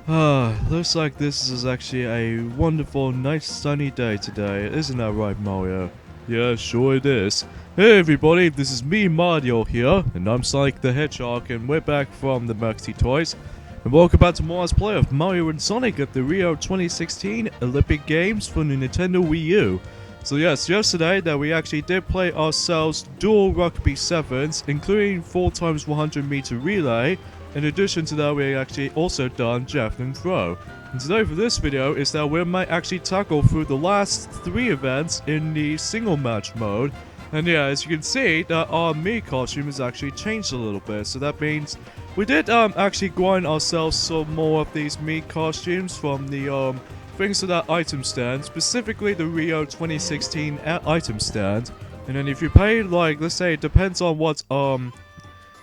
Looks like this is actually a wonderful, nice sunny day today. Isn't that right, Mario? Yeah, sure it is. Hey everybody, this is me, Mario here, and I'm Sonic the Hedgehog, and we're back from the Maxi Toys. And welcome back to Mars Play of Mario and Sonic at the Rio 2016 Olympic Games for the Nintendo Wii U. So yes, yesterday that we actually did play ourselves dual rugby sevens, including 4x100 meter relay. In addition to that, we actually also done javelin throw. And today for this video is that we might actually tackle through the last 3 events in the single match mode. And yeah, as you can see, that our Mii costume has actually changed a little bit. So that means we did actually grind ourselves some more of these Mii costumes from the things to that item stand, specifically the Rio 2016 item stand. And then if you pay, like, let's say it depends on what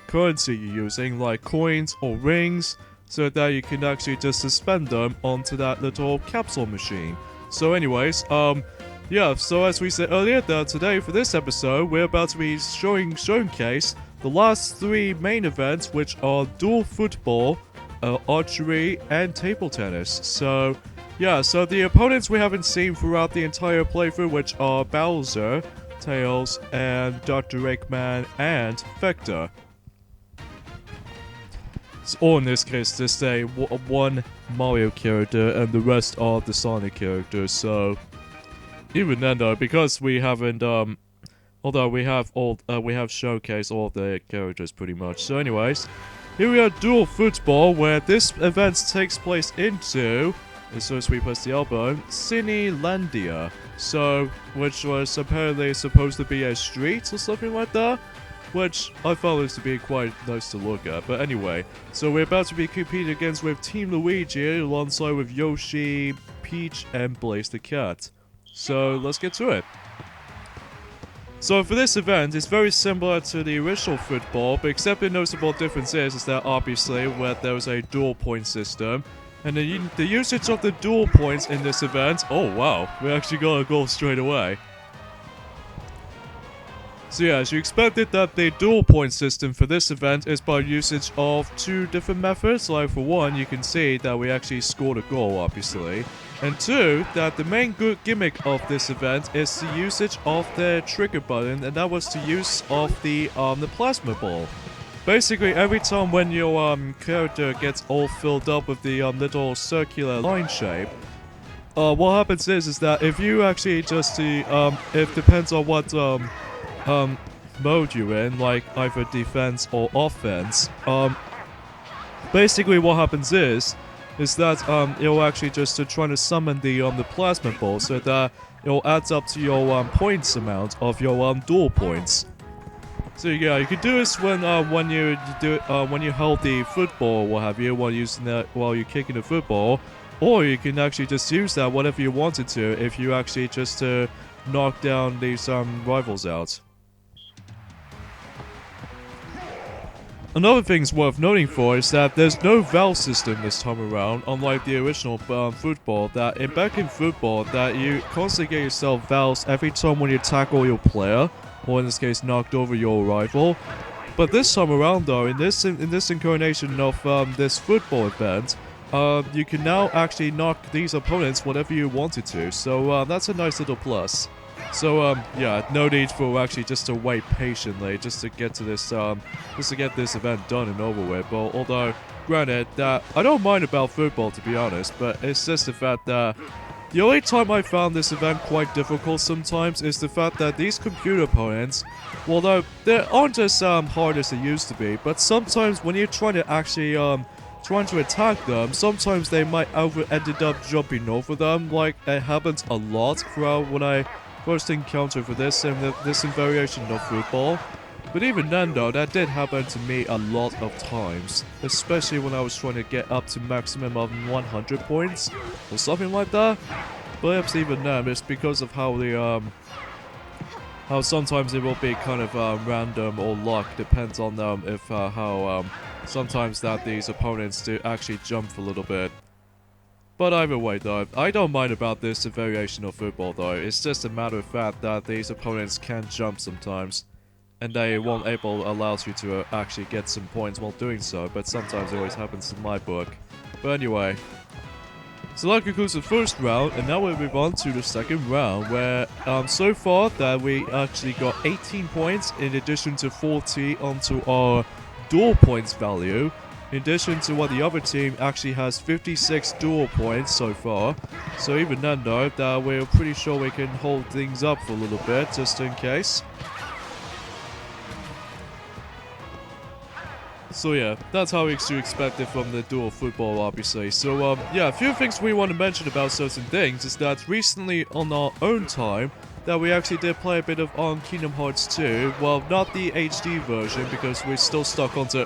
currency you're using, like coins or rings, so that you can actually just suspend them onto that little capsule machine. So anyways, yeah, so as we said earlier, that today for this episode, we're about to be showcase the last 3 main events, which are Duel Football, Archery, and Table Tennis. So, yeah, so the opponents we haven't seen throughout the entire playthrough, which are Bowser, Tails, and Dr. Eggman, and Vector. Or in this case, just a one Mario character and the rest are the Sonic characters. So even then, though, because we haven't although we have showcased all the characters pretty much. So anyways, here we are, Duel Football, where this event takes place into, as soon as we press the elbow, Cinelandia. So, which was apparently supposed to be a street or something like that. Which I found this to be quite nice to look at. But anyway, so we're about to be competing against with Team Luigi alongside with Yoshi, Peach, and Blaze the Cat. So let's get to it. So for this event, it's very similar to the original football, but except the noticeable difference is that obviously where there was a dual point system. And the usage of the dual points in this event, oh wow, we actually got a goal straight away. So yeah, as you expected, that the dual point system for this event is by usage of 2 different methods. Like for one, you can see that we actually scored a goal, obviously. And 2, that the main good gimmick of this event is the usage of the trigger button, and that was the use of the plasma ball. Basically, every time when your character gets all filled up with the little circular line shape, what happens is that if you actually just it depends on what mode you're in, like either defense or offense. Basically what happens is that it'll actually just try to summon the plasma ball, so that it'll add up to your points amount of your dual points. So yeah, you can do this when you hold the football or what have you, while you're kicking the football, or you can actually just use that whatever you wanted to if you actually just knock down these rivals out. Another thing's worth noting for is that there's no valve system this time around, unlike the original football. Back in football, that you constantly get yourself valves every time when you tackle your player, or in this case, knocked over your rival. But this time around, though, in this incarnation of this football event, you can now actually knock these opponents whatever you wanted to. So that's a nice little plus. So yeah, no need for actually just to wait patiently just to get to this event done and over with. But although, granted, that I don't mind about football, to be honest, but it's just the fact that the only time I found this event quite difficult sometimes is the fact that these computer opponents, although they aren't as hard as they used to be, but sometimes when you're trying to actually trying to attack them, sometimes they might ended up jumping over them. Like, it happens a lot throughout when I first encounter for this variation of football. But even then though, that did happen to me a lot of times, especially when I was trying to get up to maximum of 100 points or something like that. Perhaps even then, it's because of how the how sometimes it will be kind of random or luck, depends on how sometimes that these opponents do actually jump a little bit. But either way though, I don't mind about this variation of football though. It's just a matter of fact that these opponents can jump sometimes, and they allows you to actually get some points while doing so, but sometimes it always happens in my book. But anyway. So that concludes the first round, and now we'll move on to the second round, where so far that we actually got 18 points in addition to 40 onto our duel points value. In addition to what the other team actually has 56 duel points so far. So even then though, that we're pretty sure we can hold things up for a little bit, just in case. So yeah, that's how we expect it from the Duel Football, obviously. So yeah, a few things we want to mention about certain things is that recently on our own time, that we actually did play a bit of on Kingdom Hearts 2. Well, not the HD version, because we're still stuck onto...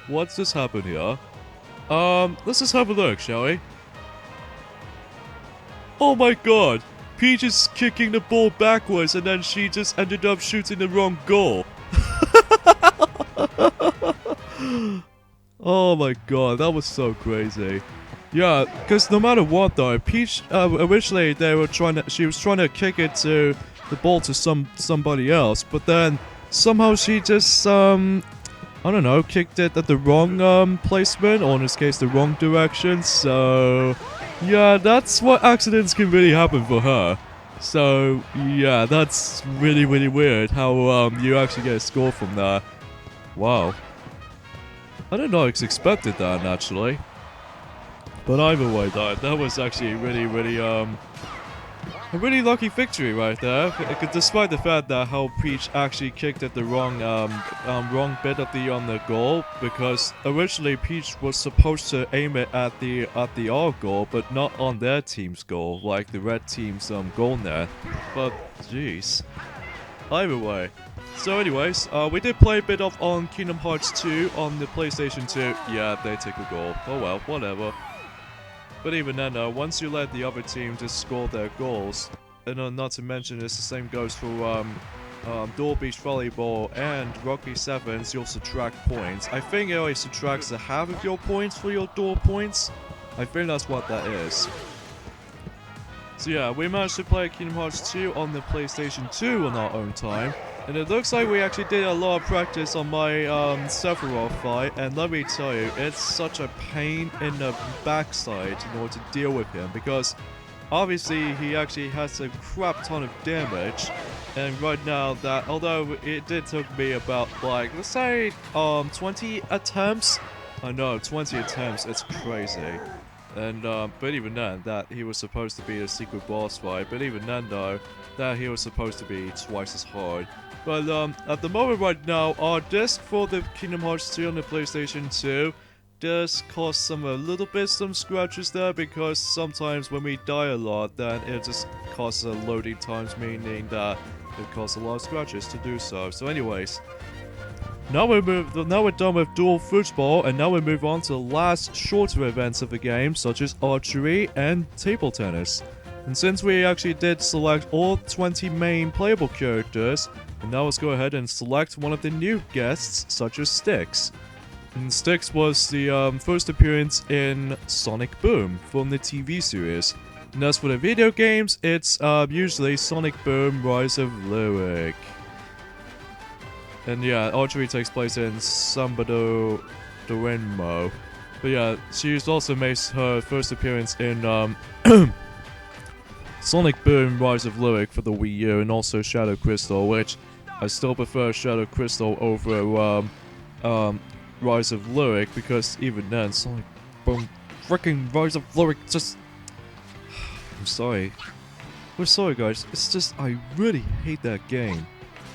What's just happened here? Let's just have a look, shall we? Oh my god! Peach is kicking the ball backwards and then she just ended up shooting the wrong goal. Oh my god, that was so crazy. Yeah, because no matter what though, Peach, originally she was trying to kick it to the ball to somebody else, but then somehow she just, I don't know, kicked it at the wrong placement, or in this case the wrong direction, so yeah, that's what accidents can really happen for her. So yeah, that's really weird how you actually get a score from that. Wow. I don't know, I expected that naturally. But either way though, that was actually a really lucky victory right there. Despite the fact that how Peach actually kicked at the wrong bit of the goal, because originally Peach was supposed to aim it at the our goal, but not on their team's goal, like the red team's goal net. But jeez. Either way. So anyways, we did play a bit of on Kingdom Hearts 2 on the PlayStation 2. Yeah, they take a goal. Oh well, whatever. But even then, once you let the other team just score their goals, and not to mention this, the same goes for Dual Beach Volleyball and Rugby Sevens, you'll subtract points. I think it only subtracts a half of your points for your dual points. I think that's what that is. So yeah, we managed to play Kingdom Hearts 2 on the PlayStation 2 on our own time. And it looks like we actually did a lot of practice on my Sephiroth fight, and let me tell you, it's such a pain in the backside in order to deal with him, because obviously he actually has a crap ton of damage, and right now that, although it did took me about like, let's say 20 attempts, I know 20 attempts, it's crazy. And but even then, that he was supposed to be a secret boss fight, but even then though, that he was supposed to be twice as hard. But at the moment right now, our disc for the Kingdom Hearts 2 on the PlayStation 2 does cause some scratches there, because sometimes when we die a lot, then it just causes loading times, meaning that it causes a lot of scratches to do so. So anyways, now we're done with Duel Football, and now we move on to the last shorter events of the game, such as Archery and Table Tennis. And since we actually did select all 20 main playable characters, and now let's go ahead and select one of the new guests, such as Styx. And Styx was the first appearance in Sonic Boom from the TV series. And as for the video games, it's usually Sonic Boom Rise of Lyric. And yeah, Archery takes place in Sambado Dorenmo. But yeah, she's also made her first appearance in Sonic Boom Rise of Lyric for the Wii U, and also Shadow Crystal, which I still prefer Shadow Crystal over Rise of Lyric, because even then, Sonic Boom freaking Rise of Lyric just... I'm sorry. We're sorry guys, it's just, I really hate that game.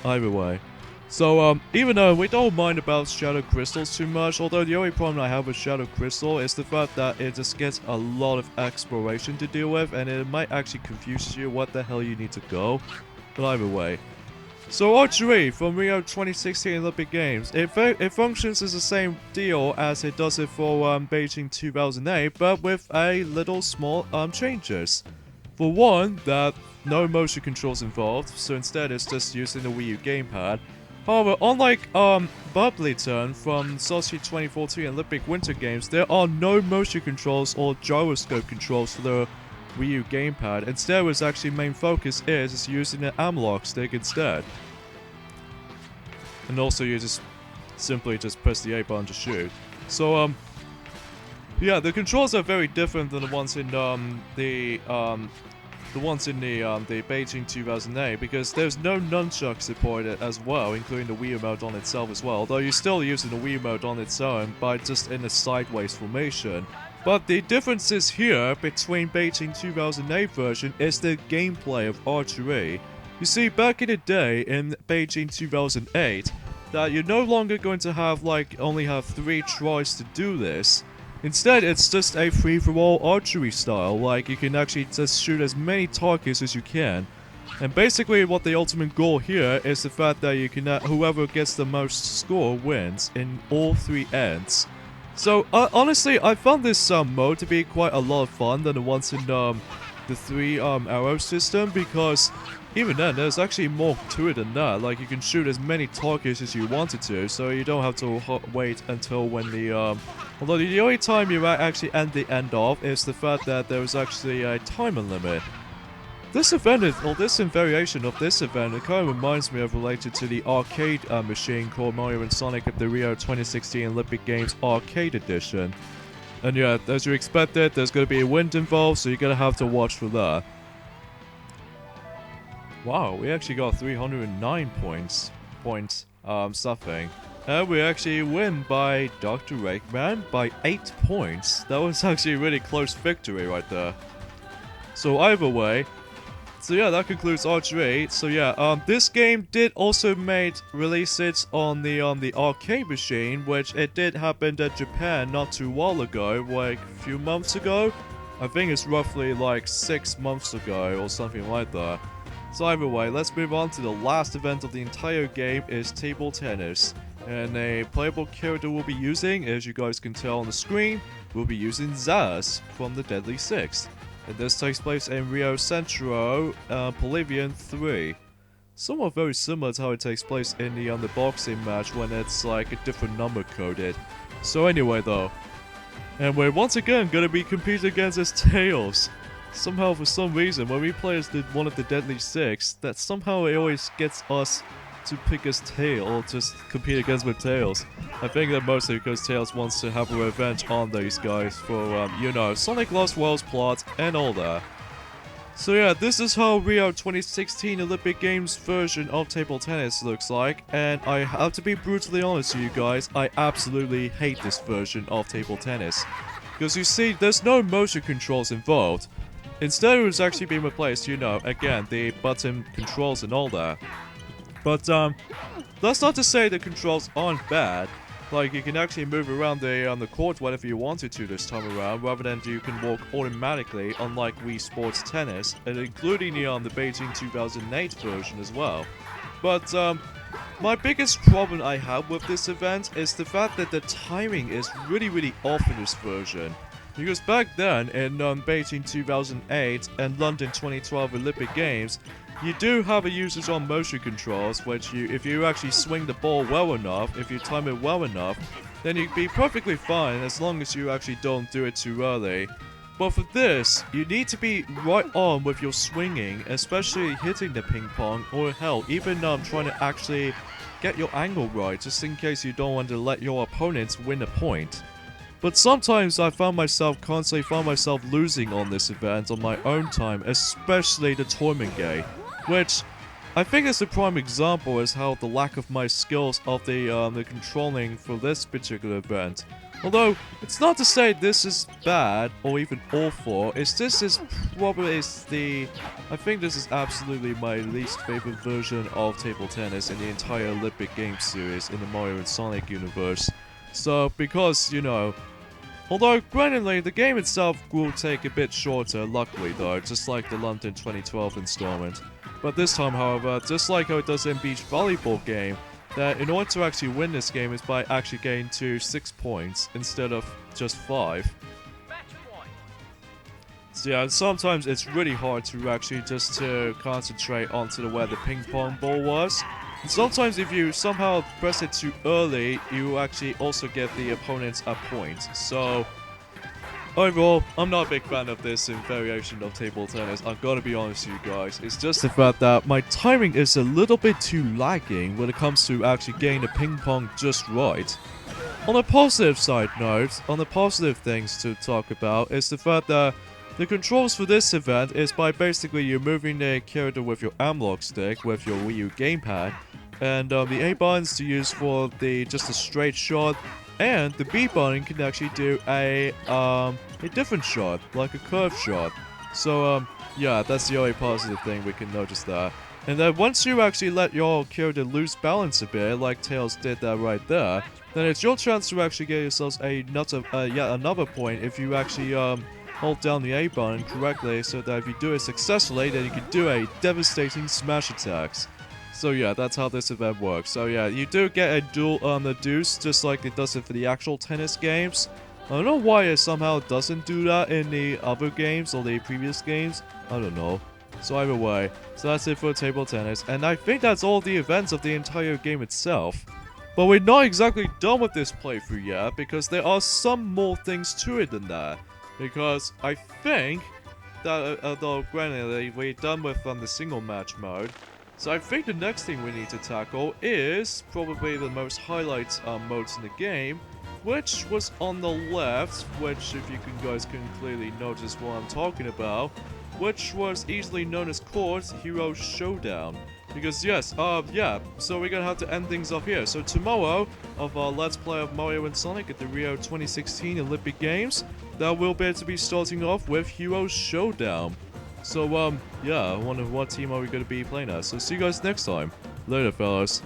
Either way. So, even though we don't mind about Shadow Crystals too much, although the only problem I have with Shadow Crystal is the fact that it just gets a lot of exploration to deal with, and it might actually confuse you what the hell you need to go. But either way. So Archery from Rio 2016 Olympic Games, it functions as the same deal as it does it for Beijing 2008, but with a little small changes. For one, that no motion controls involved, so instead it's just using the Wii U gamepad. However, unlike Bubbly Turn from Sochi 2014 Olympic Winter Games, there are no motion controls or gyroscope controls for the Wii U gamepad. Instead, its actually main focus is using an analog stick instead. And also you just simply press the A button to shoot. So, yeah, the controls are very different than the ones in, the Beijing 2008, because there's no nunchuck supported as well, including the Wii mode on itself as well, though you're still using the Wii mode on its own, but just in a sideways formation. But the differences here between Beijing 2008 version is the gameplay of Archery. You see, back in the day, in Beijing 2008, that you're no longer going to have, only have 3 tries to do this. Instead, it's just a free-for-all archery style, you can actually just shoot as many targets as you can. And basically what the ultimate goal here is the fact that you can, whoever gets the most score wins in all 3 ends. So, honestly, I found this mode to be quite a lot of fun than the ones in the 3 arrow system, because even then, there's actually more to it than that. You can shoot as many targets as you wanted to, so you don't have to wait until when the, although the only time you actually end the end off is the fact that there was actually a timer limit. This event, or this variation of this event, it kind of reminds me of related to the arcade machine called Mario and Sonic at the Rio 2016 Olympic Games Arcade Edition. And yeah, as you expected, there's going to be a wind involved, so you're going to have to watch for that. Wow, we actually got 309 points, something. And we actually win by Dr. Rakeman by 8 points. That was actually a really close victory right there. So either way, so yeah, that concludes Archery. So yeah, this game did also release it on the arcade machine, which it did happen at Japan not too long ago, a few months ago. I think it's roughly 6 months ago or something like that. So either way, let's move on to the last event of the entire game, is table tennis. And a playable character we'll be using, as you guys can tell on the screen, we'll be using Zaz from the Deadly Sixth. And this takes place in Rio Centro, Pavilion 3. Somewhat very similar to how it takes place in the boxing match when it's a different number coded. So anyway though, and we're once again going to be competing against as Tails. Somehow, for some reason, when we play as one of the Deadly Six, that somehow it always gets us to pick as Tails, or just compete against with Tails. I think that mostly because Tails wants to have a revenge on these guys for, you know, Sonic Lost Worlds plot and all that. So yeah, this is how Rio 2016 Olympic Games version of table tennis looks like, and I have to be brutally honest with you guys, I absolutely hate this version of table tennis. Because you see, there's no motion controls involved. Instead, it was actually being replaced, you know, again, the button controls and all that. But, that's not to say the controls aren't bad. You can actually move around the court whenever you wanted to this time around, rather than you can walk automatically, unlike Wii Sports Tennis, and including the Beijing 2008 version as well. But, my biggest problem I have with this event is the fact that the timing is really off in this version. Because back then, in Beijing 2008 and London 2012 Olympic Games, you do have a usage on motion controls, which if you actually swing the ball well enough, if you time it well enough, then you'd be perfectly fine as long as you actually don't do it too early. But for this, you need to be right on with your swinging, especially hitting the ping pong, or hell, even trying to actually get your angle right, just in case you don't want to let your opponents win a point. But sometimes I constantly found myself losing on this event on my own time, especially the tournament game, which I think is a prime example as how the lack of my skills of the controlling for this particular event. Although, it's not to say this is bad or even awful, I think this is absolutely my least favorite version of table tennis in the entire Olympic Games series in the Mario and Sonic universe. So, because, you know, although, granted, the game itself will take a bit shorter, luckily though, just like the London 2012 installment. But this time, however, just like how it does in Beach Volleyball game, that in order to actually win this game is by actually getting to 6 points instead of just 5. So yeah, sometimes it's really hard to actually just to concentrate onto where the ping pong ball was. And sometimes if you somehow press it too early, you actually also get the opponents a point. So, overall, I'm not a big fan of this variation of table tennis, I've got to be honest with you guys. It's just the fact that my timing is a little bit too lagging when it comes to actually getting the ping pong just right. on a positive side note, on the positive things to talk about is the fact that the controls for this event is by basically you moving the character with your analog stick with your Wii U gamepad, and the A button's to use for just a straight shot, and the B button can actually do a different shot, like a curved shot. So yeah, that's the only positive thing we can notice there. And then once you actually let your character lose balance a bit, like Tails did that right there, then it's your chance to actually get yourselves yet another point if you actually hold down the A button correctly, so that if you do it successfully, then you can do a devastating smash attacks. So yeah, that's how this event works. So yeah, you do get a a deuce, just like it does it for the actual tennis games. I don't know why it somehow doesn't do that in the other games or the previous games. I don't know. So either way, so that's it for table tennis, and I think that's all the events of the entire game itself. But we're not exactly done with this playthrough yet, because there are some more things to it than that. Because I think that, although granted, we're done with the single match mode, so I think the next thing we need to tackle is probably the most highlight modes in the game, which was on the left, which if you guys can clearly notice what I'm talking about, which was easily known as Court Hero Showdown. Because yes, yeah, so we're gonna have to end things off here. So tomorrow, of our Let's Play of Mario and Sonic at the Rio 2016 Olympic Games, that will be starting off with Hero Showdown. So, yeah, I wonder what team are we gonna be playing as. So see you guys next time. Later, fellas.